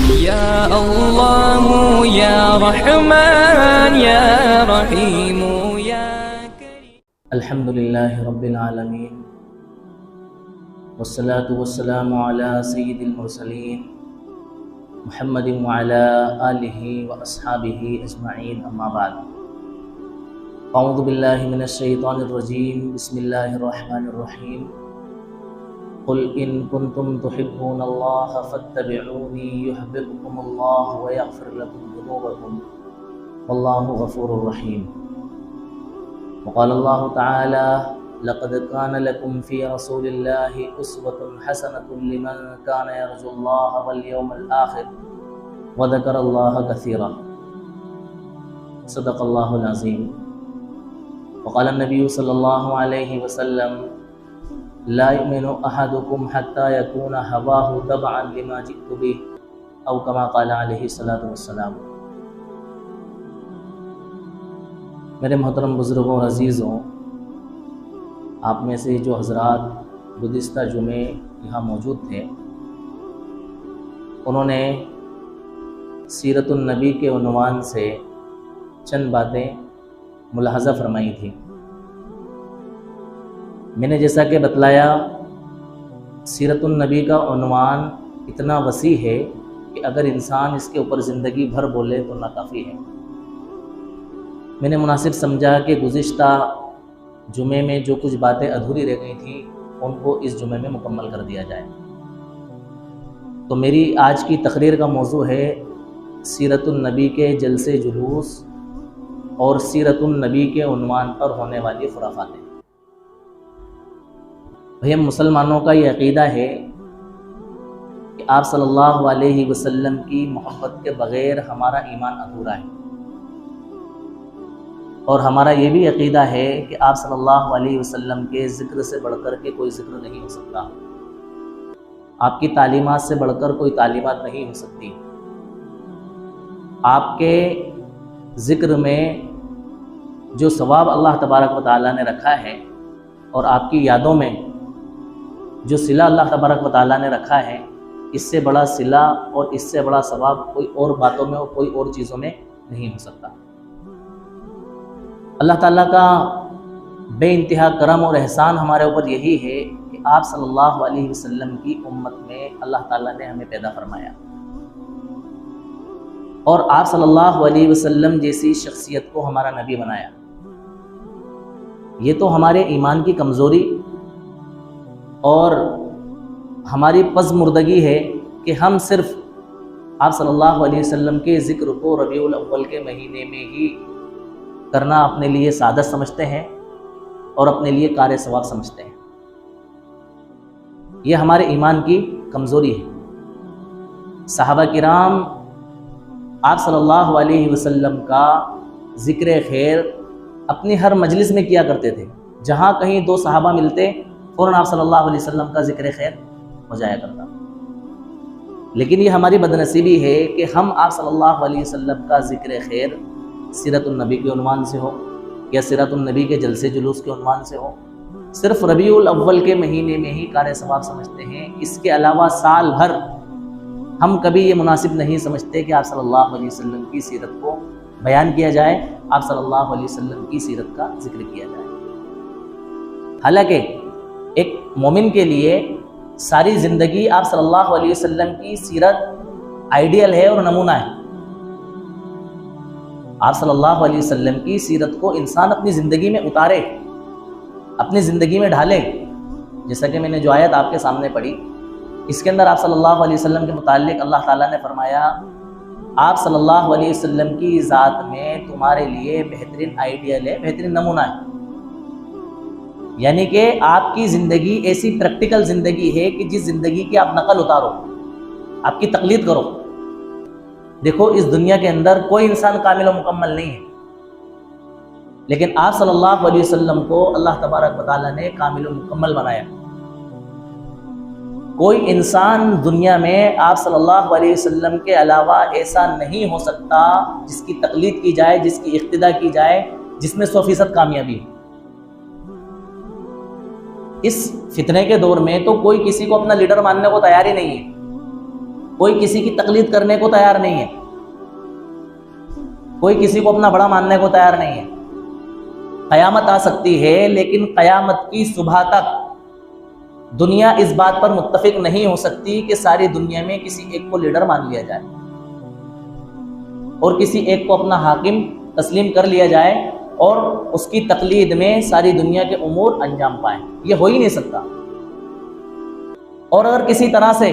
या अल्लाह या रहमान या रहीम या करीम। अल्हम्दुलिल्लाहि रब्बिल आलमीन वस्सलातु वस्सलामु अला सय्यिदिल मुरसलीन मुहम्मदिन व अला आलिहि व अस्हाबिहि अजमईन, अम्मा बाद। अऊज़ु बिल्लाहि मिनश शैतानिर रजीम, बिस्मिल्लाहिर रहमानिर रहीम। कुल इन कुंतुम तुहिब्बूनल्लाह फत्तबिऊनी युहब्बिबकुमुल्लाह व यग़फिर लकुम ज़ुनूबकुम वल्लाहु गफूरुर रहीम। वक़ालल्लाहु तआला लक़द कान लकुम फ़ी रसूलिल्लाहि उस्वतुन हसनतुन लिमन कान यरजुल्लाह वल यौमल आखिर व ज़करल्लाह कसीरा। सदक़ल्लाहुल अज़ीम। वक़ाल नबी सल्लल्लाहु अलैहि वसल्लम ला युमिनु अहदुकुम हत्ता यकून हवाहु तबअन लिमा जिअतु बिहि औ कमा क़ाल अलैहि सलातु वस्सलाम। मेरे मोहतरम बुज़ुर्गों और अज़ीज़ों, आप में से जो हज़रात गुज़िश्ता जुमे यहाँ मौजूद थे, उन्होंने सीरतुन नबी के उन्वान से चंद बातें मुलाहज़ा फरमाई थी। मैंने जैसा कि बतलाया, सीरतुन नबी का उन्वान इतना वसी है कि अगर इंसान इसके ऊपर ज़िंदगी भर बोले तो नाकाफ़ी है। मैंने मुनासिब समझा कि गुज़िश्ता जुमे में जो कुछ बातें अधूरी रह गई थी उनको इस जुमे में मुकम्मल कर दिया जाए। तो मेरी आज की तकरीर का मौजू है सीरतुन नबी के जलसे जुलूस और सीरतुन नबी के उन्वान पर होने वाली खुराफातें। भैया, मुसलमानों का ये अक़ीदा है कि आप सल्लल्लाहु अलैहि वसल्लम की मोहब्बत के बग़ैर हमारा ईमान अधूरा है, और हमारा ये भी अक़ीदा है कि आप सल्लल्लाहु अलैहि वसल्लम के ज़िक्र से बढ़कर के कोई ज़िक्र नहीं हो सकता, आपकी तालीमात से बढ़कर कोई तालीमात नहीं हो सकती। आपके ज़िक्र में जो सवाब अल्लाह तबारक व तआला ने रखा है और आपकी यादों में जो सिला अल्लाह तबारक व तआला ने रखा है, इससे बड़ा सिला और इससे बड़ा सवाब कोई और बातों में और कोई और चीज़ों में नहीं हो सकता। अल्लाह ताला का बेइंतहा करम और एहसान हमारे ऊपर यही है कि आप सल्लल्लाहु अलैहि वसल्लम की उम्मत में अल्लाह ताला ने हमें पैदा फरमाया और आप सल्लल्लाहु अलैहि वसल्लम जैसी शख्सियत को हमारा नबी बनाया। ये तो हमारे ईमान की कमज़ोरी और हमारी पज़मुर्दगी है कि हम सिर्फ़ आप सल्लल्लाहु अलैहि वसल्लम के ज़िक्र को रबीउल अव्वल के महीने में ही करना अपने लिए सादत समझते हैं और अपने लिए कार सवाब समझते हैं। यह हमारे ईमान की कमज़ोरी है। सहाबा किराम आप सल्लल्लाहु अलैहि वसल्लम का ज़िक्र खैर अपनी हर मजलिस में किया करते थे। जहाँ कहीं दो सहाबा मिलते, फ़ौरन आप सल्लल्लाहु अलैहि वसल्लम का ज़िक्र खैर हो जाया करता। लेकिन ये हमारी बदनसीबी है कि हम आप सल्लल्लाहु अलैहि वसल्लम का ज़िक्र खैर सीरतुन नबी के उन्वान से हो या सीरतुन नबी के जलसे जुलूस के उन्वान से हो, सिर्फ़ रबीउल अव्वल के महीने में ही कार सवाब समझते हैं। इसके अलावा साल भर हम कभी ये मुनासिब नहीं समझते कि आप सल्लल्लाहु अलैहि वसल्लम की सीरत को बयान किया जाए, आप सल्लल्लाहु अलैहि वसल्लम की सीरत का जिक्र किया जाए। हालांकि एक मोमिन के लिए सारी ज़िंदगी आप सल्लल्लाहु अलैहि वसल्लम की सीरत आइडियल है और नमूना है। आप सल्लल्लाहु अलैहि वसल्लम की सीरत को इंसान अपनी ज़िंदगी में उतारे, अपनी ज़िंदगी में ढाले। जैसा कि मैंने जो आयत आपके सामने पढ़ी, इसके अंदर आप सल्लल्लाहु अलैहि वसल्लम के मुताल्लिक अल्लाह ताला ने फरमाया, आप सल्लल्लाहु अलैहि वसल्लम की ज़ात में तुम्हारे लिए बेहतरीन आइडियल है, बेहतरीन नमूना है। यानी कि आपकी ज़िंदगी ऐसी प्रैक्टिकल ज़िंदगी है कि जिस ज़िंदगी की आप नकल उतारो, आपकी तकलीद करो। देखो, इस दुनिया के अंदर कोई इंसान कामिल और मुकम्मल नहीं है, लेकिन आप सल्लल्लाहु अलैहि वसल्लम को अल्लाह तबारक व तआला ने कामिल और मुकम्मल बनाया। कोई इंसान दुनिया में आप सल्लल्लाहु अलैहि वसल्लम के अलावा ऐसा नहीं हो सकता जिसकी तकलीद की जाए, जिसकी इक्तिदा की जाए, जिसमें 100% कामयाबी है। इस फितने के दौर में तो कोई किसी को अपना लीडर मानने को तैयार ही नहीं है। कोई किसी की तकलीद करने को तैयार नहीं है, कोई किसी को अपना बड़ा मानने को तैयार नहीं है। क़यामत आ सकती है, लेकिन क़यामत की सुबह तक दुनिया इस बात पर मुत्तफिक नहीं हो सकती कि सारी दुनिया में किसी एक को लीडर मान लिया जाए और किसी एक को अपना हाकिम तस्लीम कर लिया जाए और उसकी तकलीद में सारी दुनिया के उमूर अंजाम पाए। ये हो ही नहीं सकता। और अगर किसी तरह से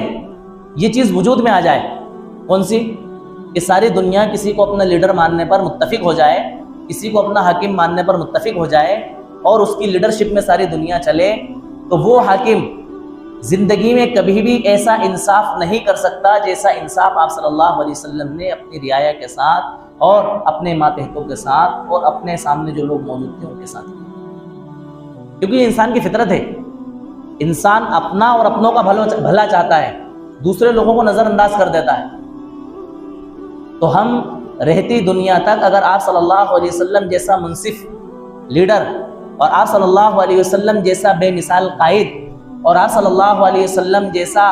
ये चीज़ वजूद में आ जाए, कौन सी, कि सारी दुनिया किसी को अपना लीडर मानने पर मुत्तफिक हो जाए, किसी को अपना हाकिम मानने पर मुत्तफिक हो जाए और उसकी लीडरशिप में सारी दुनिया चले, तो वो हाकिम ज़िंदगी में कभी भी ऐसा इंसाफ नहीं कर सकता जैसा इंसाफ आप सल्लल्लाहु अलैहि वसल्लम ने अपनी रियाया के साथ और अपने मातहतों के साथ और अपने सामने जो लोग मौजूद थे उनके साथ। क्योंकि इंसान की फितरत है, इंसान अपना और अपनों का भला चाहता है, दूसरे लोगों को नज़रअंदाज कर देता है। तो हम रहती दुनिया तक अगर आप सल्लल्लाहु अलैहि वसल्लम जैसा मुनसिफ लीडर और आप सल्लल्लाहु अलैहि वसल्लम जैसा बेमिसाल कायद और आप सल्लल्लाहु अलैहि वसल्लम जैसा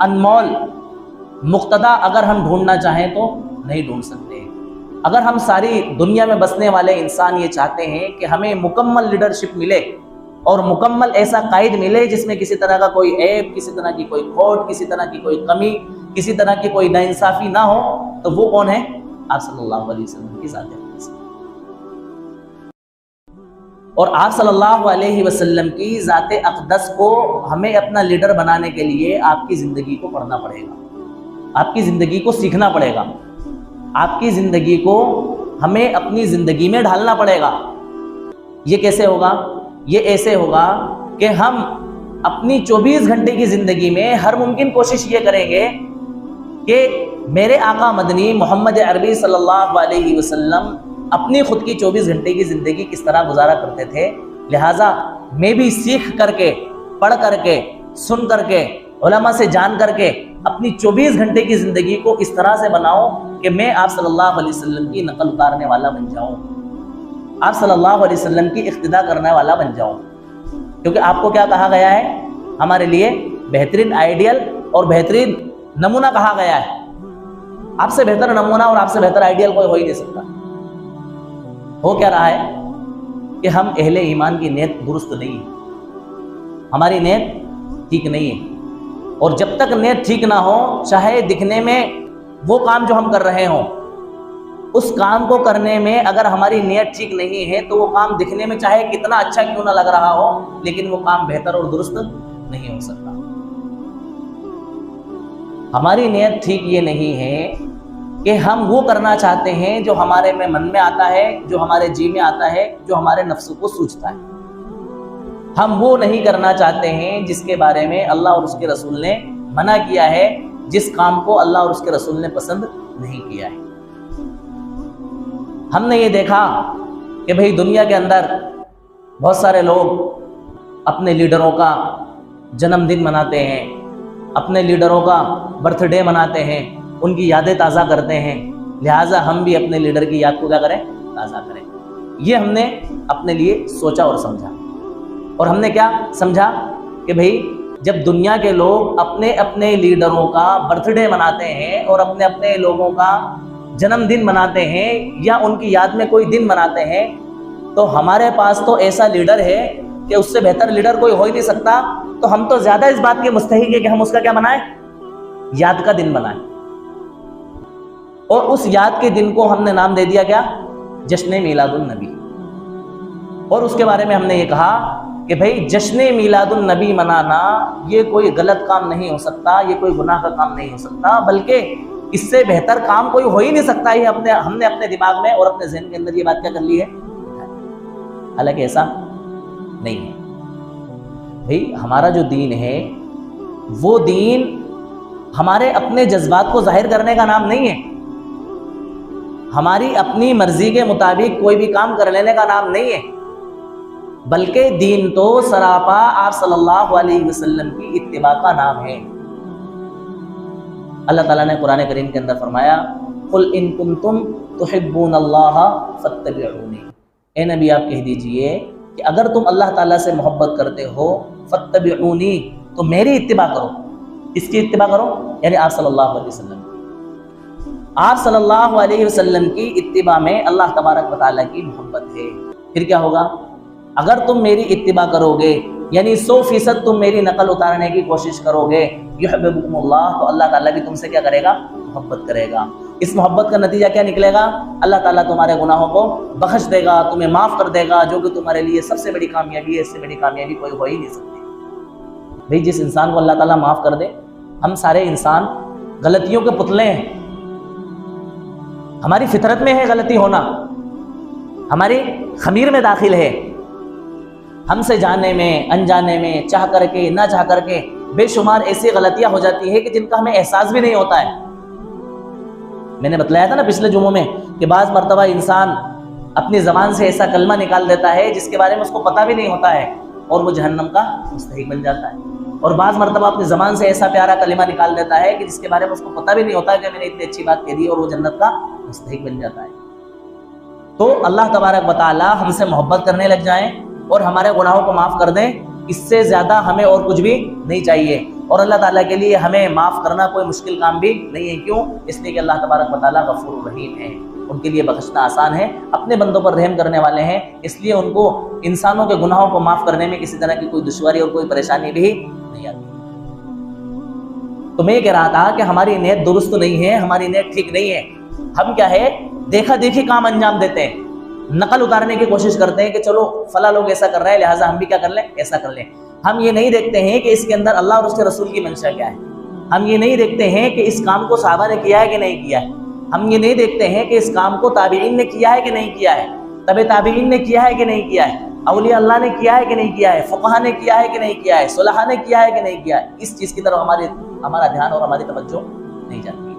अनमोल मुक्तदा अगर हम ढूंढना चाहें तो नहीं ढूंढ सकते। अगर हम सारी दुनिया में बसने वाले इंसान ये चाहते हैं कि हमें मुकम्मल लीडरशिप मिले और मुकम्मल ऐसा कायद मिले जिसमें किसी तरह का कोई ऐब, किसी तरह की कोई खोट, किसी तरह की कोई कमी, किसी तरह की कोई नाइंसाफ़ी ना हो, तो वो कौन है? आप सल्लल्लाहु अलैहि वसल्लम की ज़ात है। और आप सल्लल्लाहु अलैहि वसल्लम की ज़ात अक़दस को हमें अपना लीडर बनाने के लिए आपकी ज़िंदगी को पढ़ना पड़ेगा, आपकी ज़िंदगी को सीखना पड़ेगा, आपकी ज़िंदगी को हमें अपनी ज़िंदगी में ढालना पड़ेगा। ये कैसे होगा? ये ऐसे होगा कि हम अपनी 24 घंटे की ज़िंदगी में हर मुमकिन कोशिश ये करेंगे कि मेरे आका मदनी मोहम्मद अरबी सल्लल्लाहु अलैहि वसल्लम अपनी खुद की 24 घंटे की ज़िंदगी किस तरह गुजारा करते थे, लिहाजा मैं भी सीख करके, पढ़ करके, सुन करके, उलमा से जान करके अपनी 24 घंटे की ज़िंदगी को इस तरह से बनाऊं कि मैं आप सल्लल्लाहु अलैहि वसल्लम की नकल उतारने वाला बन जाऊं, आप सल्लल्लाहु अलैहि वसल्लम की इख्तिदा करने वाला बन जाऊं। क्योंकि आपको क्या कहा गया है? हमारे लिए बेहतरीन आइडियल और बेहतरीन नमूना कहा गया है। आपसे बेहतर नमूना और आपसे बेहतर आइडियल कोई हो ही नहीं सकता। हो क्या रहा है कि हम अहले ईमान की नीयत दुरुस्त नहीं है, हमारी नीयत ठीक नहीं है। और जब तक नीयत ठीक ना हो, चाहे दिखने में वो काम जो हम कर रहे हों, उस काम को करने में अगर हमारी नीयत ठीक नहीं है तो वो काम दिखने में चाहे कितना अच्छा क्यों ना लग रहा हो, लेकिन वो काम बेहतर और दुरुस्त नहीं हो सकता। हमारी नीयत ठीक ये नहीं है कि हम वो करना चाहते हैं जो हमारे में मन में आता है, जो हमारे जी में आता है, जो हमारे नफ्स को सूझता है। हम वो नहीं करना चाहते हैं जिसके बारे में अल्लाह और उसके रसूल ने मना किया है, जिस काम को अल्लाह और उसके रसूल ने पसंद नहीं किया है। हमने ये देखा कि भाई दुनिया के अंदर बहुत सारे लोग अपने लीडरों का जन्मदिन मनाते हैं, अपने लीडरों का बर्थडे मनाते हैं, उनकी यादें ताज़ा करते हैं। लिहाजा हम भी अपने लीडर की याद को क्या करें? ताज़ा करें। ये हमने अपने लिए सोचा और समझा। और हमने क्या समझा कि भाई जब दुनिया के लोग अपने अपने लीडरों का बर्थडे मनाते हैं और अपने अपने लोगों का जन्मदिन मनाते हैं या उनकी याद में कोई दिन मनाते हैं, तो हमारे पास तो ऐसा लीडर है कि उससे बेहतर लीडर कोई हो ही नहीं सकता। तो हम तो ज़्यादा इस बात के मुस्तहिक है कि हम उसका क्या बनाएं? याद का दिन बनाएं। और उस याद के दिन को हमने नाम दे दिया क्या? जश्न मीलादुन नबी। और उसके बारे में हमने ये कहा कि भाई जश्न मीलादुन नबी मनाना ये कोई गलत काम नहीं हो सकता, ये कोई गुनाह का काम नहीं हो सकता, बल्कि इससे बेहतर काम कोई हो ही नहीं सकता। ये हमने अपने दिमाग में और अपने ज़हन के अंदर ये बात क्या कर ली है? हालांकि ऐसा नहीं है। भाई हमारा जो दीन है वो दीन हमारे अपने जज्बात को जाहिर करने का नाम नहीं है, हमारी अपनी मर्जी के मुताबिक कोई भी काम कर लेने का नाम नहीं है, बल्कि दीन तो सरापा आप सल्लल्लाहु अलैहि वसल्लम की इत्तिबा का नाम है। अल्लाह ताला ने कुरान करीम के अंदर फरमाया, कुल इन कुंतुम तुहिब्बूनल्लाह फत्तबिऊनी। ए नबी आप कह दीजिए कि अगर तुम अल्लाह ताला से मोहब्बत करते हो, फत्तबिऊनी, तो मेरी इत्तिबा करो। इसकी इत्तिबा करो, यानी आप सल्लल्लाहु अलैहि वसल्लम। आप सल्लल्लाहु अलैहि वसल्लम की इत्तिबा में अल्लाह तबारक व तआला की मोहब्बत है। फिर क्या होगा? अगर तुम मेरी इत्तिबा करोगे, यानी 100% तुम मेरी नकल उतारने की कोशिश करोगे, युहिब्बुकुमुल्लाह, तो अल्लाह ताला भी तुमसे क्या करेगा? मोहब्बत करेगा। इस मोहब्बत का नतीजा क्या निकलेगा? अल्लाह ताला तुम्हारे गुनाहों को बख्श देगा, तुम्हें माफ़ कर देगा, जो कि तुम्हारे लिए सबसे बड़ी कामयाबी है। इससे बड़ी कामयाबी कोई हो ही नहीं सकती। भाई, जिस इंसान को अल्लाह ताला माफ़ कर दे, हम सारे इंसान गलतियों के पुतले हैं। हमारी फितरत में है गलती होना, हमारी खमीर में दाखिल है। हमसे जाने में, अनजाने में, चाह करके, ना चाह करके बेशुमार ऐसी गलतियां हो जाती है कि जिनका हमें एहसास भी नहीं होता है। मैंने बतलाया था ना पिछले जुम्मों में कि बाज़ मर्तबा इंसान अपनी ज़बान से ऐसा कलमा निकाल देता है जिसके बारे में उसको पता भी नहीं होता है, और वो जहन्नम का मुस्तहिक बन जाता है। और बाज़ मर्तबा अपनी ज़बान से ऐसा प्यारा कलिमा निकाल देता है कि जिसके बारे में उसको पता भी नहीं होता कि मैंने इतनी अच्छी बात कह दी, और वो जन्नत का मुस्तहिक बन जाता है। तो अल्लाह तबारक व तआला हमसे मोहब्बत करने लग जाएं और हमारे गुनाहों को माफ़ कर दें, इससे ज़्यादा हमें और कुछ भी नहीं चाहिए। और अल्लाह ताला के लिए हमें माफ़ करना कोई मुश्किल काम भी नहीं है। क्यों? इसलिए कि अल्लाह तबारक व तआला गफूर रहीम है, उनके लिए बख्शना आसान है, अपने बंदों पर रहम करने वाले हैं, इसलिए उनको इंसानों के गुनाहों को माफ़ करने में किसी तरह की कोई दुश्वारी और कोई परेशानी भी नहीं आती। तो मैं कह रहा था कि हमारी नीयत दुरुस्त नहीं है, हमारी नीयत ठीक नहीं है। हम क्या है, देखा देखी काम अंजाम देते हैं, नकल उतारने की कोशिश करते हैं कि चलो फला लोग ऐसा कर रहे हैं, लिहाजा हम भी क्या कर लें, ऐसा कर लें। हम ये नहीं देखते हैं कि इसके अंदर अल्लाह और उसके रसूल की मंशा क्या है। हम ये नहीं देखते हैं कि इस काम को सहाबा ने किया है कि नहीं किया है। हम ये नहीं देखते हैं कि इस काम को ताबीईन ने किया है कि नहीं किया है, तबे ताबीईन ने किया है कि नहीं किया है, औलिया अल्लाह ने किया है कि नहीं किया है, फुक़हा ने किया है कि नहीं किया है, सुलहा ने किया है कि नहीं किया है। इस चीज़ की तरफ हमारा ध्यान और हमारी तवज्जो नहीं जाती।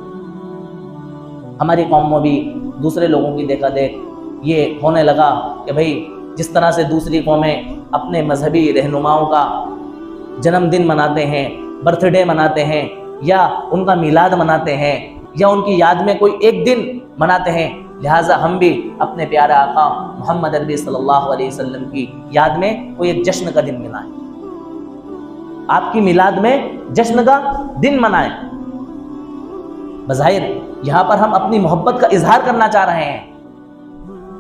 हमारी कौम में भी दूसरे लोगों की देखा देख ये होने लगा कि भाई जिस तरह से दूसरी कौमें अपने मजहबी रहनुमाओं का जन्मदिन मनाते हैं, बर्थडे मनाते हैं, या उनका मिलाद मनाते हैं, या उनकी याद में कोई एक दिन मनाते हैं, लिहाजा हम भी अपने प्यारे आका मोहम्मद अरबी सल्लल्लाहु अलैहि वसल्लम की याद में कोई एक जश्न का दिन मनाएं, आपकी मिलाद में जश्न का दिन मनाएं। बज़ाहिर यहाँ पर हम अपनी मोहब्बत का इजहार करना चाह रहे हैं।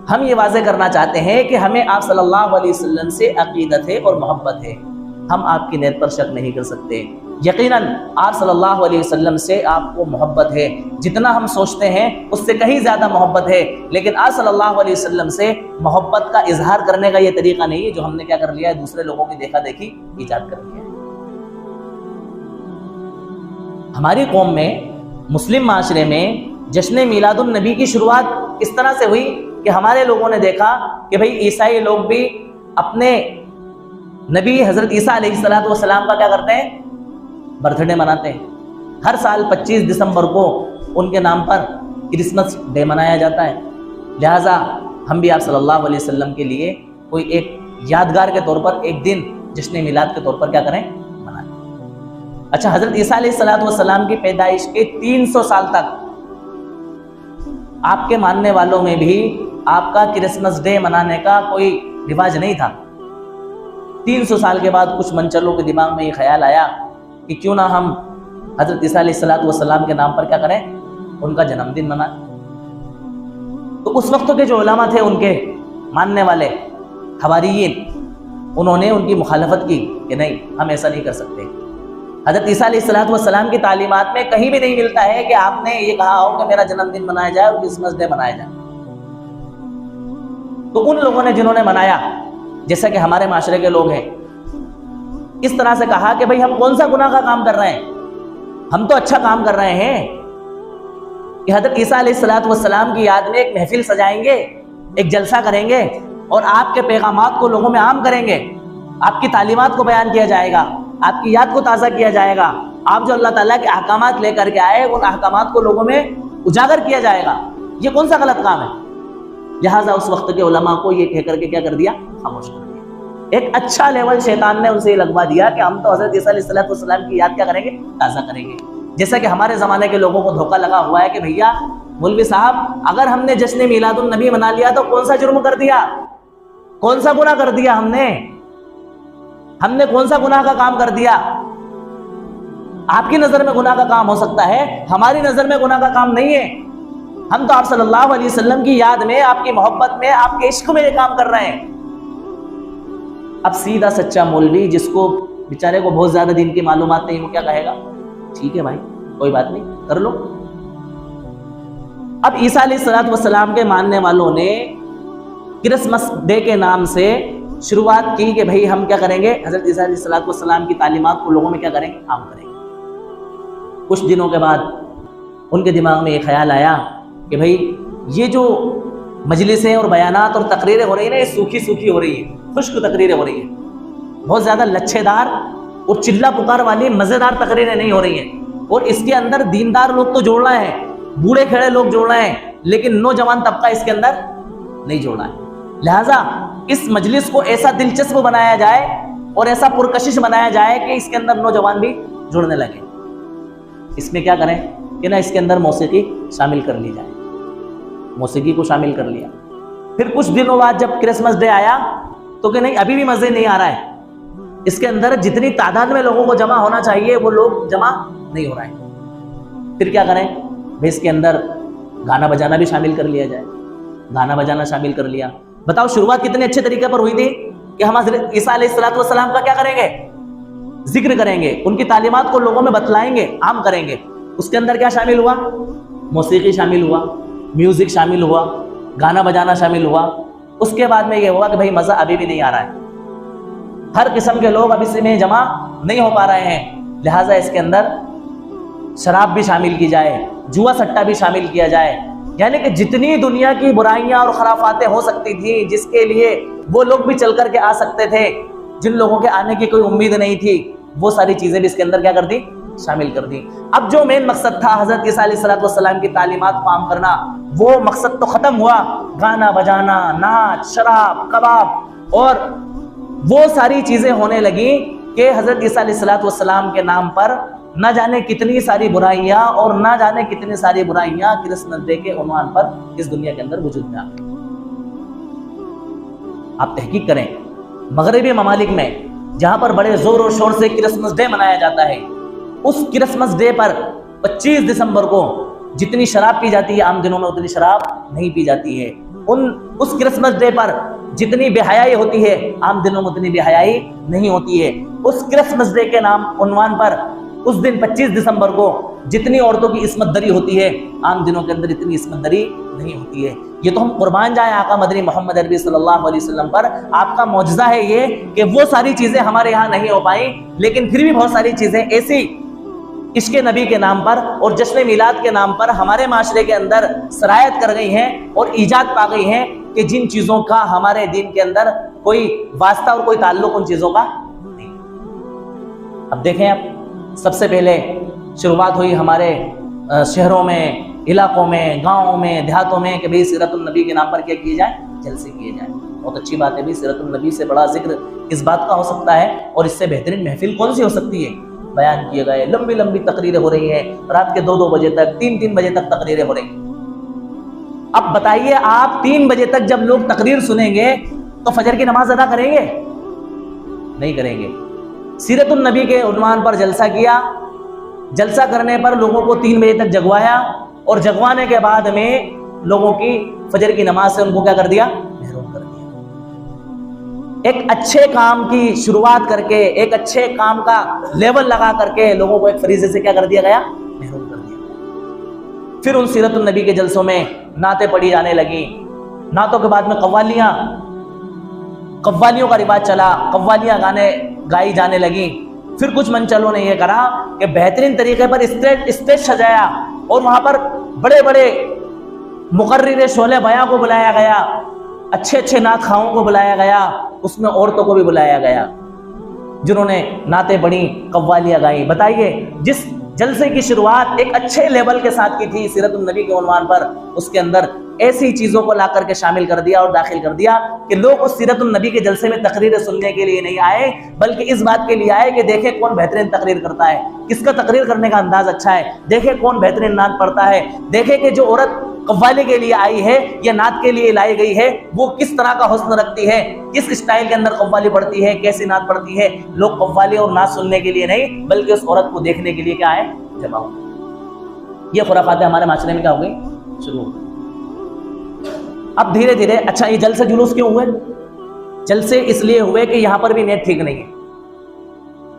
हम ये वाज़ेह करना चाहते हैं कि हमें आप सल्लल्लाहु अलैहि वसल्लम से अक़ीदत है और मोहब्बत है। हम आपकी नीयत पर शक नहीं कर सकते। यकीनन आप सल्लल्लाहु अलैहि वसल्लम से आपको मोहब्बत है, जितना हम सोचते हैं उससे कहीं ज़्यादा मोहब्बत है। लेकिन आप सल्लल्लाहु अलैहि वसल्लम से मोहब्बत का इजहार करने का ये तरीका नहीं है जो हमने क्या कर लिया है, दूसरे लोगों की देखा देखी ईजाद कर लिया है। हमारी कौम में, मुस्लिम माशरे में जश्न मिलादुन नबी की शुरुआत इस तरह से हुई कि हमारे लोगों ने देखा कि भाई ईसाई लोग भी अपने नबी हज़रत ईसा अलैहिस्सलातु वस्सलाम का क्या करते हैं, बर्थडे मनाते हैं। हर साल 25 दिसंबर को उनके नाम पर क्रिसमस डे मनाया जाता है। लिहाजा हम भी आप सल्लल्लाहु अलैहि वसल्लम के लिए कोई एक यादगार के तौर पर एक दिन जश्न मिलाद के तौर पर क्या करें, मनाएं। अच्छा, हज़रत ईसा अलैहिस्सलातु वस्सलाम की पैदाइश के 300 साल तक आपके मानने वालों में भी आपका क्रिसमस डे मनाने का कोई रिवाज नहीं था। 300 साल के बाद कुछ मनचलों के दिमाग में ये ख्याल आया कि क्यों ना हम हज़रत ईसा अलैहिस्सलातु वस्सलाम के नाम पर क्या करें, उनका जन्मदिन मनाएं। तो उस वक्त के जो उलमा थे, उनके मानने वाले हवारियीन, उन्होंने उनकी मुखालफत की कि नहीं, हम ऐसा नहीं कर सकते। हज़रत ईसा अलैहिस्सलातु वस्सलाम की तालीमात में कहीं भी नहीं मिलता है कि आपने ये कहा हो कि मेरा जन्मदिन मनाया जाए और क्रिसमस डे मनाया जाए। तो उन लोगों ने जिन्होंने मनाया, जैसा कि हमारे माशरे के लोग हैं, इस तरह से कहा कि भाई हम कौन सा गुनाह का काम कर रहे हैं, हम तो अच्छा काम कर रहे हैं कि हज़रत ईसा अलैहिस्सलातु वस्सलाम की याद में एक महफिल सजाएंगे, एक जलसा करेंगे और आपके पैगामात को लोगों में आम करेंगे, आपकी तालीमात को बयान किया जाएगा, आपकी याद को ताज़ा किया जाएगा, आप जो अल्लाह ताला के अहकामात लेकर के आए उन अहकामात को लोगों में उजागर किया जाएगा। ये कौन सा गलत काम है? लिहाजा उस वक्त के उलमा को ये कह करके क्या कर दिया, खामोश कर दिया। एक अच्छा लेवल शैतान ने उनसे लगवा दिया कि हम तो हज़रत ईसा अलैहिस्सलातु वस्सलाम की याद क्या करेंगे, ताज़ा करेंगे। जैसा कि हमारे ज़माने के लोगों को धोखा लगा हुआ है कि भैया मौलवी साहब, अगर हमने जश्न मिलादुन नबी मना लिया तो कौन सा जुर्म कर दिया, कौन सा गुनाह कर दिया, हमने कौन सा गुनाह का काम कर दिया। आपकी नजर में गुनाह का काम हो सकता है, हमारी नजर में गुनाह का काम नहीं है। हम तो आप सल्लल्लाहु अलैहि वसल्लम की याद में, आपकी मोहब्बत में, आपके इश्क में ये काम कर रहे हैं। अब सीधा सच्चा मौलवी जिसको बेचारे को बहुत ज्यादा दिन की मालूमात नहीं, वो क्या कहेगा? ठीक है भाई, कोई बात नहीं, कर लो। अब ईसा अलैहिस्सलाम के मानने वालों ने क्रिसमस डे के नाम से शुरुआत की कि भाई हम क्या करेंगे, हजरत ईसा अलैहिस्सलाम की तालीमात को लोगों में क्या करेंगे, आम करेंगे। कुछ दिनों के बाद उनके दिमाग में ये ख्याल आया कि भाई ये जो मजलिसें और बयानात और तकरीरें हो रही है ना, ये सूखी सूखी हो रही है, खुश्क तकरीरें हो रही है, बहुत ज़्यादा लच्छेदार और चिल्ला पुकार वाली मज़ेदार तकरीरें नहीं हो रही हैं। और इसके अंदर दीनदार लोग तो जोड़ना है, बूढ़े खेड़े लोग जोड़ना है, लेकिन नौजवान तबका इसके अंदर नहीं जोड़ना है। लिहाजा इस मजलिस को ऐसा दिलचस्प बनाया जाए और ऐसा पुरकशिश बनाया जाए कि इसके अंदर नौजवान भी जुड़ने लगे। इसमें क्या करें कि ना इसके अंदर मौसीकी शामिल कर ली जाए। मौसीकी को शामिल कर लिया। फिर कुछ दिनों बाद जब क्रिसमस डे आया तो कि नहीं, अभी भी मज़े नहीं आ रहा है, इसके अंदर जितनी तादाद में लोगों को जमा होना चाहिए वो लोग जमा नहीं हो रहा है। फिर क्या करें भाई, इसके अंदर गाना बजाना भी शामिल कर लिया जाए। गाना बजाना शामिल कर लिया। बताओ शुरुआत कितने अच्छे तरीके पर हुई थी कि हम हज़रत ईसा अलैहिस्सलाम का क्या करेंगे, जिक्र करेंगे, उनकी तालीमात को लोगों में बतलाएंगे, आम करेंगे। उसके अंदर क्या शामिल हुआ, मौसीकी शामिल हुआ, म्यूजिक शामिल हुआ, गाना बजाना शामिल हुआ। उसके बाद में ये हुआ कि भाई मज़ा अभी भी नहीं आ रहा है, हर किस्म के लोग अभी इसमें जमा नहीं हो पा रहे हैं, लिहाजा इसके अंदर शराब भी शामिल की जाए, जुआ सट्टा भी शामिल किया जाए। यानी कि जितनी दुनिया की बुराइयां और खराफातें हो सकती थी, जिसके लिए वो लोग भी चल करके आ सकते थे, जिन लोगों के आने की कोई उम्मीद नहीं थी, वो सारी चीजें भी इसके अंदर क्या कर दी, शामिल कर दी। अब जो मेन मकसद था हजरत ईसा अलैहिस्सलाम की तालीमात को आम करना, वो मकसद तो खत्म हुआ। गाना बजाना, नाच, शराब, कबाब और वो सारी चीजें होने लगी कि हजरत ईसा अलैहिस्सलाम के नाम पर न जाने कितनी सारी बुराइयां और न जाने कितनी सारी बुराइयां क्रिसमस डे के उन्वान पर इस दुनिया के अंदर वजूद में आ गई। आप तहकीक करें, मगरबी ममालिक में जहां पर बड़े जोर और शोर से क्रिसमस डे मनाया जाता है, उस क्रिसमस डे पर 25 दिसंबर को जितनी शराब पी जाती है आम दिनों में उतनी शराब नहीं पी जाती है। उस क्रिसमस डे पर जितनी बेहयाई होती है आम दिनों में उतनी बेहयाई नहीं होती है। उस क्रिसमस डे के नाम उन्वान पर उस दिन 25 दिसंबर को जितनी औरतों की इस्मत दरी होती है आम दिनों के अंदर इतनी इस्मत दरी नहीं होती है। ये तो हम कुर्बान जाए आका मदनी मोहम्मद अरबी सल्लल्लाहु अलैहि वसल्लम पर, आपका मौजज़ा है ये कि वो सारी चीजें हमारे यहाँ नहीं हो पाई, लेकिन फिर भी बहुत सारी चीजें ऐसी इश्क़ नबी के नाम पर और जश्न मिलाद के नाम पर हमारे माशरे के अंदर सरायत कर गई हैं और ईजाद पा गई हैं कि जिन चीज़ों का हमारे दीन के अंदर कोई वास्ता और कोई ताल्लुक उन चीज़ों का नहीं। अब देखें, अब सबसे पहले शुरुआत हुई हमारे शहरों में, इलाकों में, गाँवों में, देहातों में कि भाई सीरतुन नबी के नाम पर क्या किए जाए, जलसे किए जाए। बहुत अच्छी बात है भाई, सीरतुन नबी से बड़ा जिक्र किस बात का हो सकता है और इससे बेहतरीन महफिल कौन सी हो सकती है। बयान किए गए, लंबी लंबी तकरीरें हो रही हैं, रात के 2-2 बजे तक, 3-3 बजे तक तकरीरें हो रही हैं। अब बताइए, आप 3 बजे तक जब लोग तकरीर सुनेंगे तो फजर की नमाज अदा करेंगे? नहीं करेंगे। सीरतुन नबी के उन्वान पर जलसा किया, जलसा करने पर लोगों को 3 बजे तक जगवाया और जगवाने के बाद में लोगों की फजर की नमाज से उनको क्या कर दिया, महरूम कर दिया। एक अच्छे काम की शुरुआत करके, एक अच्छे काम का लेवल लगा करके लोगों को एक फरीजे से क्या कर दिया गया, महरूम कर दिया। फिर उन सीरतुन नबी के जलसों में नातें पढ़ी जाने लगी। नातों के बाद में कव्वालियों का रिवाज चला, कव्वालियां गाने गाई जाने लगी। फिर कुछ मंचलों ने यह करा कि बेहतरीन तरीके पर स्टेज सजाया और वहां पर बड़े बड़े मुकर्रिर शोले बयां को बुलाया गया, अच्छे अच्छे नात खाओं को बुलाया गया, उसमें औरतों को भी बुलाया गया जिन्होंने नातें पढ़ी, कव्वालियां गाई। बताइए, जिस जलसे की शुरुआत एक अच्छे लेवल के साथ की थी सीरतुन नबी के उन्वान पर, उसके अंदर ऐसी चीजों को ला करके शामिल कर दिया और दाखिल कर दिया कि लोग उस सीरतुन नबी के जलसे में तकरीरें सुनने के लिए नहीं आए, बल्कि इस बात के लिए आए कि देखें कौन बेहतरीन तकरीर करता है, किसका तकरीर करने का अंदाज अच्छा है, देखें कौन बेहतरीन नात पढ़ता है, देखें कि जो औरत कव्वाली के लिए आई है या नात के लिए लाई गई है, वो किस तरह का हुस्न रखती है, किस स्टाइल के अंदर कव्वाली पढ़ती है, कैसी नात पढ़ती है। लोग कव्वाली और नात सुनने के लिए नहीं बल्कि उस औरत को देखने के लिए क्या है, जमा हो। ये खुराफातें हमारे माशरे में क्या हो गई, शुरू हो गई। अब धीरे धीरे, अच्छा ये जलसे जुलूस क्यों हुए? जलसे इसलिए हुए कि यहाँ पर भी नेट ठीक नहीं है।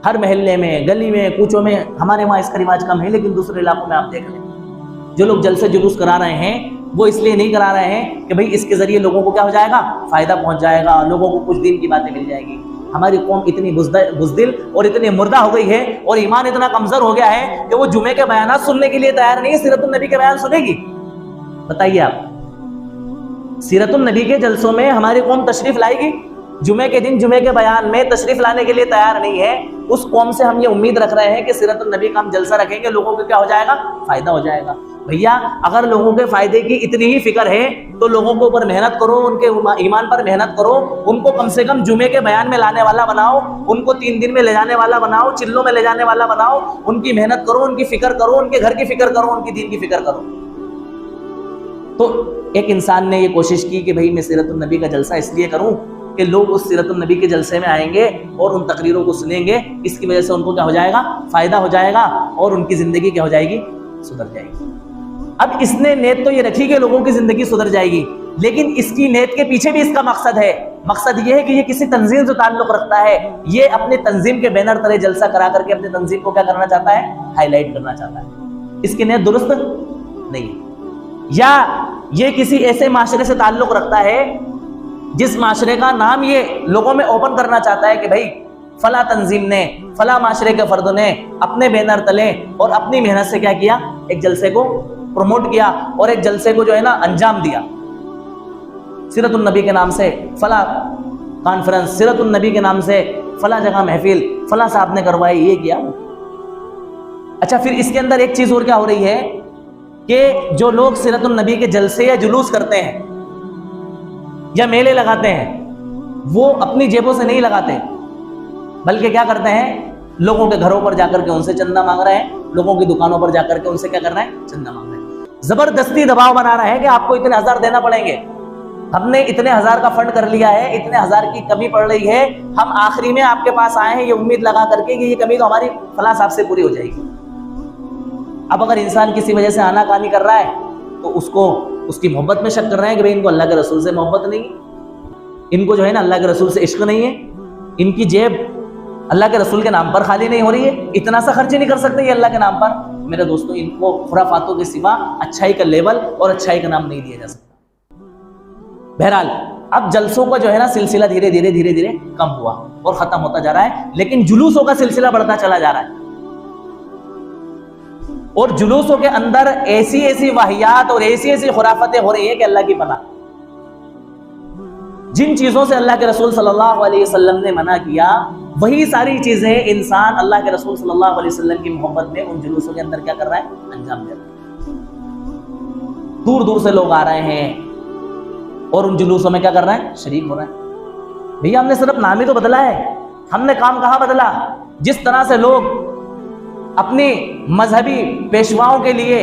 हर मोहल्ले में, गली में, कूचों में, हमारे वहाँ इसका रिवाज कम है, लेकिन दूसरे इलाकों में आप देख लें, जो लोग जलसे जुलूस करा रहे हैं वो इसलिए नहीं करा रहे हैं कि भाई इसके जरिए लोगों को क्या हो जाएगा, फायदा पहुंच जाएगा, लोगों को कुछ दिन की बातें मिल जाएगी। हमारी कौम इतनी बुज़दिल और इतनी मुर्दा हो गई है और ईमान इतना कमजोर हो गया है कि वो जुमे के बयान सुनने के लिए तैयार नहीं है, सीरतुन नबी के बयान सुनेगी। बताइए आप, सीरतुन नबी के जलसों में हमारी कौम तशरीफ लाएगी? जुमे के दिन जुमे के बयान में तशरीफ लाने के लिए तैयार नहीं है। उस कौम से हम ये उम्मीद रख रहे हैं कि सीरतुन नबी का हम जलसा रखेंगे, लोगों को क्या हो जाएगा, फायदा हो जाएगा। भैया अगर लोगों के फायदे की इतनी ही फिक्र है तो लोगों को ऊपर मेहनत करो, उनके ईमान पर मेहनत करो, उनको कम से कम जुमे के बयान में लाने वाला बनाओ, उनको 3 दिन में ले जाने वाला बनाओ, चिल्लों में ले जाने वाला बनाओ, उनकी मेहनत करो, उनकी फिक्र करो, उनके घर की फिक्र करो, उनकी दीन की फिक्र करो। तो एक इंसान ने ये कोशिश की कि भाई मैं सीरतुन नबी का जलसा इसलिए करूं कि लोग उस सीरतुन नबी के जलसे में आएंगे और उन तकरीरों को सुनेंगे, इसकी वजह से उनको क्या हो जाएगा, फायदा हो जाएगा और उनकी जिंदगी क्या हो जाएगी, सुधर जाएगी। अब इसने नेत तो ये रखी कि लोगों की जिंदगी सुधर जाएगी, लेकिन इसकी नेत के पीछे भी इसका मकसद है। मकसद ये है कि ये किसी तंजीम से ताल्लुक रखता है, ये अपने तंजीम के बैनर तले जलसा करा करके अपनी तंजीम को क्या करना चाहता है, हाईलाइट करना चाहता है। इसकी नेत दुरुस्त नहीं है। या ये किसी ऐसे माशरे से ताल्लुक रखता है जिस माशरे का नाम ये लोगों में ओपन करना चाहता है कि भाई फला तंजीम ने, फला माशरे के फर्द ने अपने बैनर तले और अपनी मेहनत से क्या किया, एक जलसे को प्रमोट किया और एक जलसे को जो है ना अंजाम दिया। सीरतुन नबी के नाम से फला कॉन्फ्रेंस, सीरतुन नबी के नाम से फला जगह महफिल फला साहब ने करवाई, ये किया। अच्छा फिर इसके अंदर एक चीज और क्या हो रही है कि जो लोग सीरतुन नबी के जलसे या जुलूस करते हैं या मेले लगाते हैं, वो अपनी जेबों से नहीं लगाते, बल्कि क्या करते हैं, लोगों के घरों पर जाकर के उनसे चंदा मांग रहे हैं, लोगों की दुकानों पर जाकर के उनसे क्या कर रहे हैं, चंदा मांग रहे हैं। जबरदस्ती दबाव बना रहे हैं कि आपको इतने हजार देना पड़ेंगे, हमने इतने हजार का फंड कर लिया है, इतने हजार की कमी पड़ रही है, हम आखिरी में आपके पास आए हैं ये उम्मीद लगा करके कि ये कमी तो हमारी फला साहब से पूरी हो जाएगी। अब अगर इंसान किसी वजह से आनाकानी कर रहा है तो उसको उसकी मोहब्बत में शक कर रहे हैं कि भाई इनको अल्लाह के रसूल से मोहब्बत नहीं, इनको जो है ना अल्लाह के रसूल से इश्क नहीं है, इनकी जेब अल्लाह के रसूल के नाम पर खाली नहीं हो रही है, इतना सा खर्च नहीं कर सकते ये अल्लाह के नाम पर। मेरे दोस्तों, इनको खुराफातों के सिवा अच्छाई का लेवल और अच्छाई का नाम नहीं दिया जा सकता। बहरहाल अब जलसों का जो है ना सिलसिला धीरे धीरे कम हुआ और खत्म होता जा रहा है, लेकिन जुलूसों का सिलसिला बढ़ता चला जा रहा है। और जुलूसों के अंदर ऐसी ऐसी वाहियात और ऐसी ऐसी खुराफतें हो रही है कि अल्लाह की पनाह। जिन चीजों से अल्लाह के रसूल सल्लल्लाहु अलैहि वसल्लम ने मना किया, वही सारी चीजें इंसान अल्लाह के रसूल सल्लल्लाहु अलैहि वसल्लम की मोहब्बत में उन जुलूसों के अंदर क्या कर रहा है, अंजाम दे रहा है। दूर दूर से लोग आ रहे हैं और उन जुलूसों में क्या कर रहे हैं, शरीक हो रहे हैं। भैया हमने सिर्फ नाम ही तो बदला है, हमने काम कहाँ बदला। जिस तरह से लोग अपनी मजहबी पेशवाओं के लिए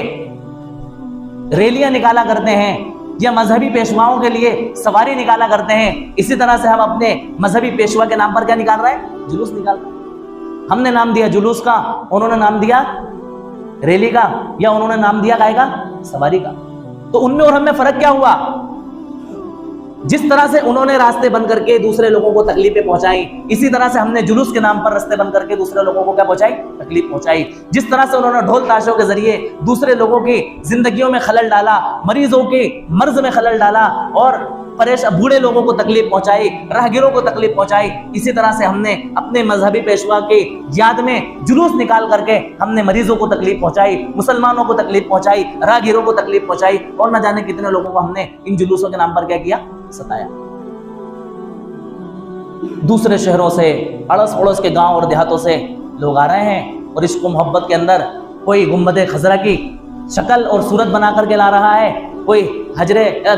रैलियां निकाला करते हैं या मजहबी पेशवाओं के लिए सवारी निकाला करते हैं, इसी तरह से हम अपने मजहबी पेशवा के नाम पर क्या निकाल रहे हैं, जुलूस निकाल रहे हैं। हमने नाम दिया जुलूस का, उन्होंने नाम दिया रैली का, या उन्होंने नाम दिया गायका सवारी का। तो उनमें और हमें फर्क क्या हुआ? जिस तरह से उन्होंने रास्ते बंद करके दूसरे लोगों को तकलीफें पहुंचाई, इसी तरह से हमने जुलूस के नाम पर रास्ते बंद करके दूसरे लोगों को क्या पहुंचाई, तकलीफ पहुंचाई। जिस तरह से उन्होंने ढोल ताशों के जरिए दूसरे लोगों की जिंदगियों में खलल डाला, मरीजों के मर्ज में खलल डाला और बूढ़े लोगों को तकलीफ पहुंचाई, राहगीरों को तकलीफ पहुंचाई, इसी तरह से हमने अपने मजहबी पेशवा की याद में जुलूस निकाल करके हमने मरीजों को तकलीफ पहुंचाई, मुसलमानों को तकलीफ पहुंचाई, राहगीरों को तकलीफ पहुंचाई और न जाने कितने लोगों को हमने इन जुलूसों के नाम पर क्या किया, सताया। दूसरे शहरों से, अड़ोस पड़ोस के गांव और देहातों से लोग आ रहे हैं और इसको मोहब्बत के अंदर कोई गुम्बद खजरा की शक्ल और सूरत बना करके ला रहा है, कोई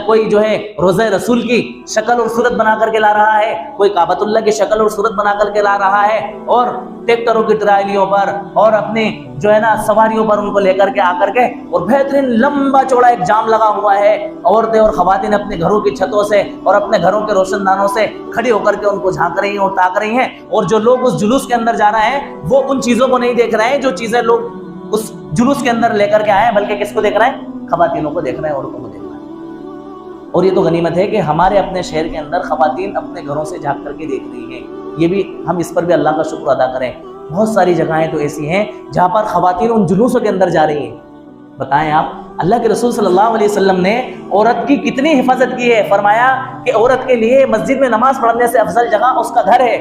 कोई जो है रोज़े रसूल की शक्ल और सूरत बना करके ला रहा है, कोई काबतुल्लाह की शक्ल और सूरत बना करके ला रहा है, और ट्रैक्टरों की ट्रालियों पर और अपने जो है ना सवारियों पर उनको लेकर के आकर के, और बेहतरीन लंबा चौड़ा एक जाम लगा हुआ है। औरतें और खवातीन अपने घरों की छतों से और अपने घरों के रोशनदानों से खड़ी होकर के उनको झांक रही हैं और ताक रही हैं। और जो लोग उस जुलूस के अंदर जा रहे हैं वो उन चीजों को नहीं देख रहे हैं जो चीजें लोग उस जुलूस के अंदर लेकर के आए हैं, बल्कि किसको देख रहे हैं? खवातीनों को देख रहे हैं, औरतों को देख रहे हैं। और ये तो गनीमत है कि हमारे अपने शहर के अंदर खवातीन अपने घरों से झांक करके देख रही हैं। ये भी हम इस पर भी अल्लाह का शुक्र अदा करें। बहुत सारी जगहें तो ऐसी हैं जहां पर खवातीन उन जुलूसों के अंदर जा रही हैं। बताएं आप, अल्लाह के रसूल सल्लल्लाहु अलैहि वसल्लम ने औरत की कितनी हिफाजत की है। फरमाया कि औरत के लिए मस्जिद में नमाज पढ़ने से अफजल जगह उसका घर है,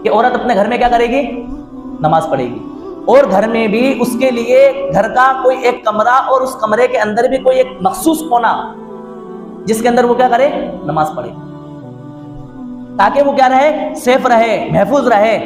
कि औरत अपने घर में क्या करेगी? नमाज पढ़ेगी। और घर में भी उसके लिए घर का कोई एक कमरा और उस कमरे के अंदर भी कोई एक मखसूस कोना जिसके अंदर वो क्या करे? नमाज पढ़े, ताकि वो क्या रहे? सेफ रहे, महफूज रहे,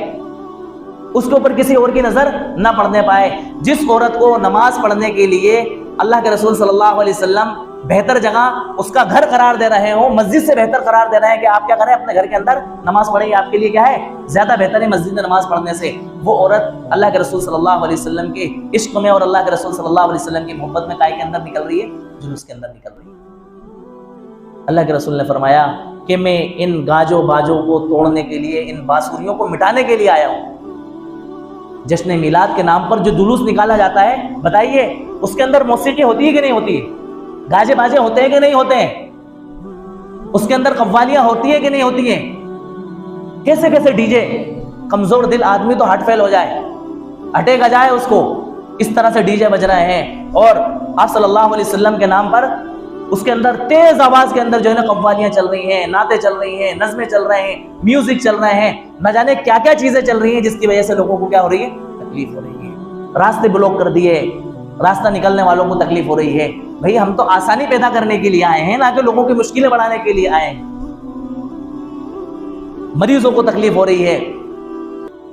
उसके ऊपर किसी और की नजर ना पड़ने पाए। जिस औरत को नमाज पढ़ने के लिए अल्लाह के रसूल सल्लल्लाहु अलैहि वसल्लम बेहतर जगह उसका घर करार दे रहे हो, मस्जिद से बेहतर करार दे रहे हैं कि आप क्या करें? अपने घर के अंदर नमाज पढ़ें, आपके लिए क्या है? ज्यादा बेहतर है मस्जिद में नमाज पढ़ने से। वो औरत अल्लाह के रसूल सल्लल्लाहु अलैहि वसल्लम के इश्क में और अल्लाह के रसूल सल्लल्लाहु अलैहि वसल्लम की मोहब्बत में काय के अंदर निकल रही है? जुलूस के अंदर निकल रही है। अल्लाह के रसूल ने फरमाया कि मैं इन गाजों बाजों को तोड़ने के लिए, इन बांसुरियों को मिटाने के लिए आया हूं। जश्न मिलाद के नाम पर जो जुलूस निकाला जाता है, बताइए उसके अंदर मौसीकी होती है कि नहीं होती है? गाजे बाजे होते हैं कि नहीं होते हैं? उसके अंदर कव्वालियां होती है कि नहीं होती हैं? कैसे कैसे डीजे, कमजोर दिल आदमी तो हार्ट फेल हो जाए, हटेगा जाए उसको, इस तरह से डीजे बज रहे हैं। और आप सल्लल्लाहु अलैहि वसल्लम के नाम पर उसके अंदर तेज आवाज के अंदर जो है ना कव्वालियां चल रही हैं, नाते चल रही हैं, नज़में चल रहे हैं, म्यूजिक चल रहे हैं, न जाने क्या क्या चीजें चल रही हैं, जिसकी वजह से लोगों को क्या हो रही है? तकलीफ हो रही है। रास्ते ब्लॉक कर दिए, रास्ता निकलने वालों को तकलीफ हो रही है। भाई हम तो आसानी पैदा करने के लिए आए हैं, ना कि लोगों की मुश्किलें बढ़ाने के लिए आए हैं। मरीजों को तकलीफ हो रही है,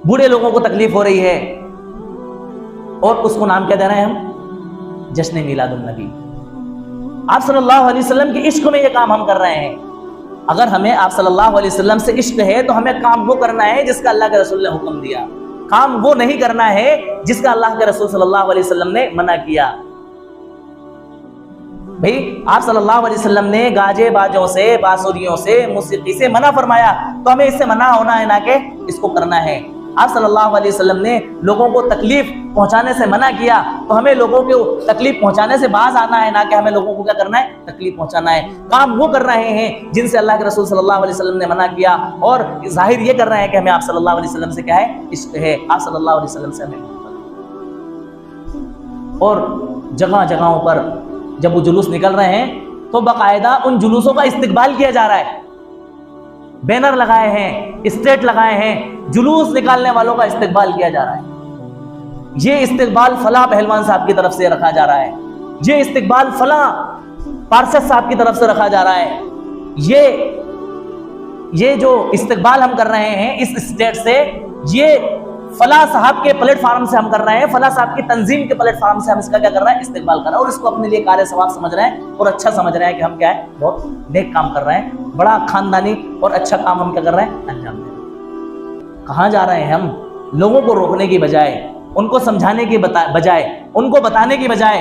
बूढ़े लोगों को तकलीफ हो रही है, और उसको नाम क्या दे रहे हैं हम? जश्न मिलादुन नबी। आप सल्लल्लाहु अलैहि वसल्लम के इश्क में ये काम हम कर रहे हैं। अगर हमें आप सल्लल्लाहु अलैहि वसल्लम से इश्क है तो हमें काम वो करना है जिसका अल्लाह के रसूल ने हुक्म दिया, काम वो नहीं करना है जिसका अल्लाह के रसूल सल्लल्लाहु अलैहि वसल्लम ने मना किया। भाई आप सल्लल्लाहु अलैहि वसल्लम ने गाजे बाजों से, बांसुरियों से, मौसीकी से मना फरमाया, तो हमें इससे मना होना है, ना कि इसको करना है। आप सल्लल्लाहु अलैहि वसल्लम ने लोगों को तकलीफ पहुंचाने से मना किया, तो हमें लोगों को तकलीफ पहुंचाने से बाज आना है, ना कि हमें लोगों को क्या करना है? तकलीफ पहुंचाना है। काम वो कर रहे हैं जिनसे अल्लाह के रसूल सल्लल्लाहु अलैहि वसल्लम ने मना किया, और जाहिर ये कर रहे हैं कि हमें आप सल्लल्लाहु अलैहि वसल्लम से क्या है? इश्क है। आप सल्लल्लाहु अलैहि वसल्लम से हमें, और जगह जगहों पर जब वो जुलूस निकल रहे हैं तो बाकायदा उन जुलूसों का इस्तिकबाल किया जा रहा है। बैनर लगाए हैं, स्टेट लगाए हैं, जुलूस निकालने वालों का इस्तिकबाल किया जा रहा है। ये इस्तिकबाल फला पहलवान साहब की तरफ से रखा जा रहा है, ये इस्तिकबाल फला पार्षद साहब की तरफ से रखा जा रहा है। ये जो इस्तिकबाल हम कर रहे हैं इस स्टेट से, ये फला साहब के प्लेटफार्म से हम कर रहे हैं, फला साहब की तंजीम के प्लेटफार्म से हम इसका क्या कर रहे हैं? इस्तेमाल कर रहे हैं, और इसको अपने लिए कार्य सवाब समझ रहे हैं और अच्छा समझ रहे हैं कि हम क्या है? बहुत नेक काम कर रहे हैं, बड़ा खानदानी और अच्छा काम हम क्या कर रहे हैं? अंजाम दे रहे हैं। कहाँ जा रहे हैं हम? लोगों को रोकने की बजाय, उनको समझाने की बजाय, उनको बताने की बजाय,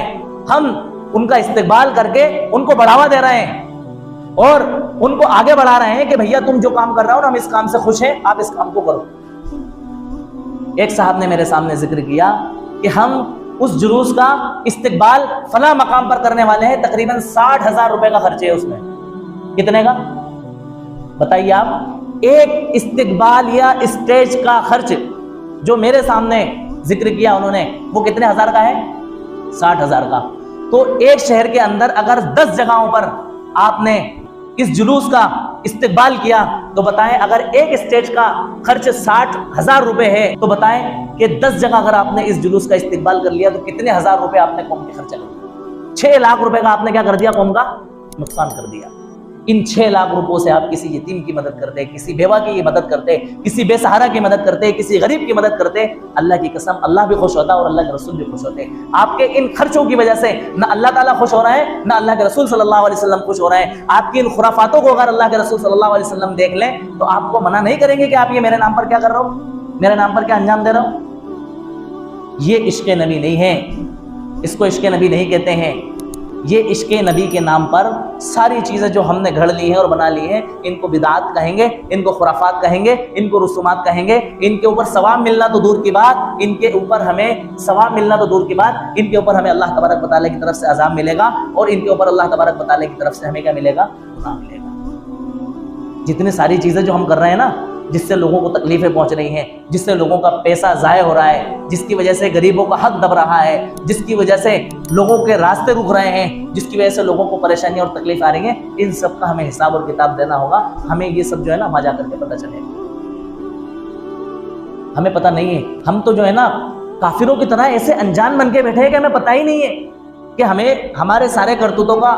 हम उनका इस्तेमाल करके उनको बढ़ावा दे रहे हैं और उनको आगे बढ़ा रहे हैं कि भैया तुम जो काम कर रहे हो ना, हम इस काम से खुश हैं, आप इस काम को करो। एक साहब ने मेरे सामने जिक्र किया कि हम उस जुलूस का इस्तिकबाल फला मकाम पर करने वाले हैं, तकरीबन 60,000 रुपए का खर्च है उसमें। कितने का बताइए आप? एक इस्तिकबाल या स्टेज का खर्च जो मेरे सामने जिक्र किया उन्होंने, वो कितने हजार का है? 60,000 का। तो एक शहर के अंदर अगर 10 जगहों पर आपने इस जुलूस का इस्तेमाल किया, तो बताएं अगर एक स्टेज का खर्च 60,000 रुपए है, तो बताएं कि 10 जगह अगर आपने इस जुलूस का इस्तेमाल कर लिया तो कितने हजार रुपए आपने कौम के खर्चा कर दिया? 6 लाख रुपए का आपने क्या कर दिया? कौम का नुकसान कर दिया। इन 6 लाख रुपयों से आप किसी यतीम की मदद करते, किसी बेवा की मदद करते, किसी बेसहारा की मदद करते, किसी गरीब की मदद करते, अल्लाह की कसम अल्लाह भी खुश होता और अल्लाह के रसूल भी खुश होते। आपके इन खर्चों की वजह से ना अल्लाह ताला खुश हो रहा है, ना अल्लाह के रसूल सल्लल्लाहु अलैहि वसल्लम खुश हो रहे हैं। आपकी इन खुराफातों को अगर अल्लाह के रसूल सल्लल्लाहु अलैहि वसल्लम देख लें तो आपको मना नहीं करेंगे कि आप ये मेरे नाम पर क्या कर रहे हो, मेरे नाम पर क्या अंजाम दे रहे हो। ये इश्क नबी नहीं है, इसको इश्क नबी नहीं कहते हैं। ये इश्क नबी के नाम पर सारी चीज़ें जो हमने घड़ ली हैं और बना ली हैं, इनको बिदात कहेंगे, इनको खुराफात कहेंगे, इनको रसूमात कहेंगे। इनके ऊपर सवाब मिलना तो दूर की बात, इनके ऊपर हमें सवाब मिलना तो दूर की बात, इनके ऊपर हमें अल्लाह तबारक व तआला की तरफ से अज़ाब मिलेगा और इनके ऊपर अल्लाह तबारक व तआला की तरफ से हमें क्या मिलेगा, गुनाह मिलेगा। जितनी सारी चीज़ें जो हम कर रहे हैं ना, जिससे लोगों को तकलीफें पहुंच रही हैं, जिससे लोगों का पैसा ज़ाय हो रहा है, जिसकी वजह से गरीबों का हक दब रहा है, जिसकी वजह से लोगों के रास्ते रुक रहे हैं, जिसकी वजह से लोगों को परेशानी और तकलीफ आ रही है, इन सब का हमें हिसाब और किताब देना होगा। हमें ये सब जो है ना वहाँ जा करके पता चलेगा। हमें पता नहीं है, हम तो जो है ना काफिरों की तरह ऐसे अनजान बन के बैठे हैं कि हमें पता ही नहीं है कि हमें हमारे सारे करतूतों का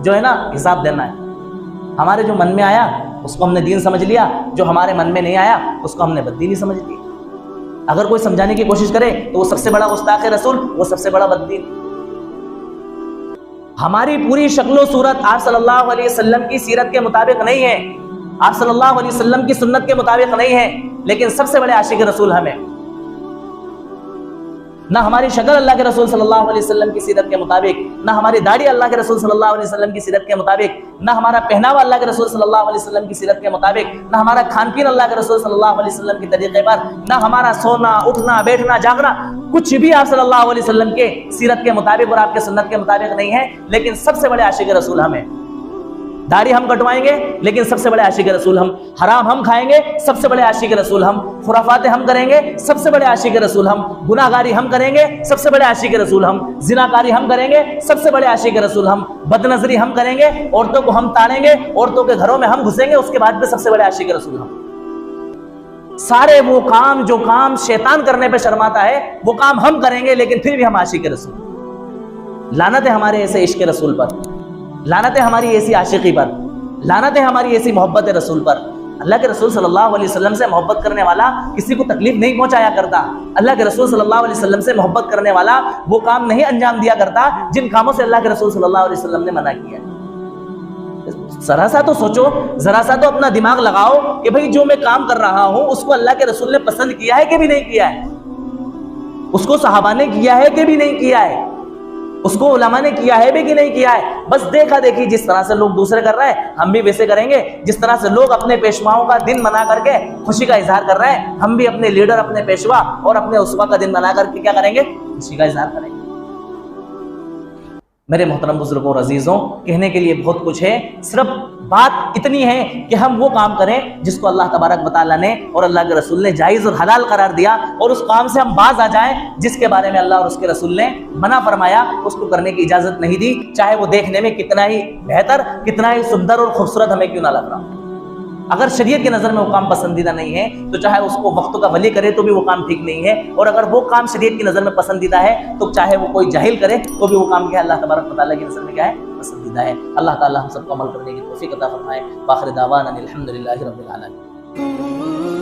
जो है ना हिसाब देना है। हमारे जो मन में आया उसको हमने दीन समझ लिया, जो हमारे मन में नहीं आया उसको हमने बद्दीनी समझ लिया। अगर कोई समझाने की कोशिश करे तो वो सबसे बड़ा गुस्ताख रसूल, वो सबसे बड़ा बद्दीन। हमारी पूरी शक्लो सूरत आप सल्लल्लाहु अलैहि वसल्लम की सीरत के मुताबिक नहीं है, आप सल्लल्लाहु अलैहि वसल्लम की सुन्नत के मुताबिक नहीं है, लेकिन सबसे बड़े आशिक रसूल हमें। ना हमारी शक्ल अल्लाह के रसूल सल्लल्लाहु अलैहि वसल्लम की सीरत के मुताबिक, ना हमारी दाढ़ी अल्लाह के रसूल सल्लल्लाहु अलैहि वसल्लम की सीरत के मुताबिक, ना हमारा पहनावा अल्लाह के रसूल सल्लल्लाहु अलैहि वसल्लम की सीरत के मुताबिक, ना हमारा खान पीन अल्लाह के रसूल सल्लल्लाहु अलैहि वसल्लम के तरीके पर, ना हमारा सोना उठना बैठना जागना कुछ भी आप सल्लल्लाहु अलैहि वसल्लम के सीरत के मुताबिक और आपके सुन्नत के मुताबिक नहीं है। लेकिन सबसे बड़े आशिक रसूल हमें। दाढ़ी हम कटवाएंगे लेकिन सबसे बड़े आशिक रसूल हम। हराम हम खाएंगे, सबसे बड़े आशिक रसूल हम। खुराफाते हम करेंगे, सबसे बड़े आशिक रसूल हम। गुनाहगारी हम करेंगे, सबसे बड़े आशिक रसूल हम। जिनाकारी हम करेंगे, सबसे बड़े आशिक रसूल हम। बदनजरी हम करेंगे, औरतों को हम ताड़ेंगे, औरतों के घरों में हम घुसेंगे, उसके बाद भी सबसे बड़े आशिक रसूल हम। सारे वो काम जो काम शैतान करने पे शर्माता है वो काम हम करेंगे, लेकिन फिर भी हम आशिक रसूल। लानत है हमारे ऐसे इश्क रसूल पर, लानत है हमारी ऐसी आशिकी पर, लानत है हमारी ऐसी मोहब्बत रसूल पर। अल्लाह के रसूल सल्लल्लाहु अलैहि वसल्लम से मोहब्बत करने वाला किसी को तकलीफ नहीं पहुंचाया करता। अल्लाह के रसूल सल्लल्लाहु अलैहि वसल्लम से मोहब्बत करने वाला वो काम नहीं अंजाम दिया करता जिन कामों से अल्लाह के रसूल सल्लल्लाहु अलैहि वसल्लम ने मना किया। जरा सा तो सोचो, जरा सा तो अपना दिमाग लगाओ कि भाई जो मैं काम कर रहा हूं उसको अल्लाह के रसूल ने पसंद किया है कि भी नहीं किया है, उसको सहाबा ने किया है कि भी नहीं किया है, उसको उलमा ने किया है भी कि नहीं किया है। बस देखा देखी जिस तरह से लोग दूसरे कर रहे हैं हम भी वैसे करेंगे। जिस तरह से लोग अपने पेशवाओं का दिन मना करके खुशी का इजहार कर रहे हैं, हम भी अपने लीडर, अपने पेशवा और अपने उसवा का दिन मना करके क्या करेंगे, खुशी का इजहार करेंगे। मेरे मोहतरम बुजुर्गों और अजीजों, कहने के लिए बहुत कुछ है, सिर्फ बात इतनी है कि हम वो काम करें जिसको अल्लाह तबारक व तआला ने और अल्लाह के रसूल ने जायज़ और हलाल करार दिया, और उस काम से हम बाज आ जाएं जिसके बारे में अल्लाह और उसके रसूल ने मना फरमाया, उसको करने की इजाज़त नहीं दी, चाहे वो देखने में कितना ही बेहतर, कितना ही सुंदर और खूबसूरत हमें क्यों ना लग रहा हो। अगर शरीयत की नज़र में वो काम पसंदीदा नहीं है तो चाहे उसको वक्त का वली करे तो भी वो काम ठीक नहीं है, और अगर वो काम शरीयत की नज़र में पसंदीदा है तो चाहे वो कोई जाहिल करे तो भी वो काम क्या है, अल्लाह तबारक व तआला की नज़र में क्या है, पसंदीदा है। अल्लाह ताला हम सबको अमल करने की तौफीक अता फरमाए। आखिर दावाना अनिल हम्दुलिल्लाहि रब्बिल आलमीन।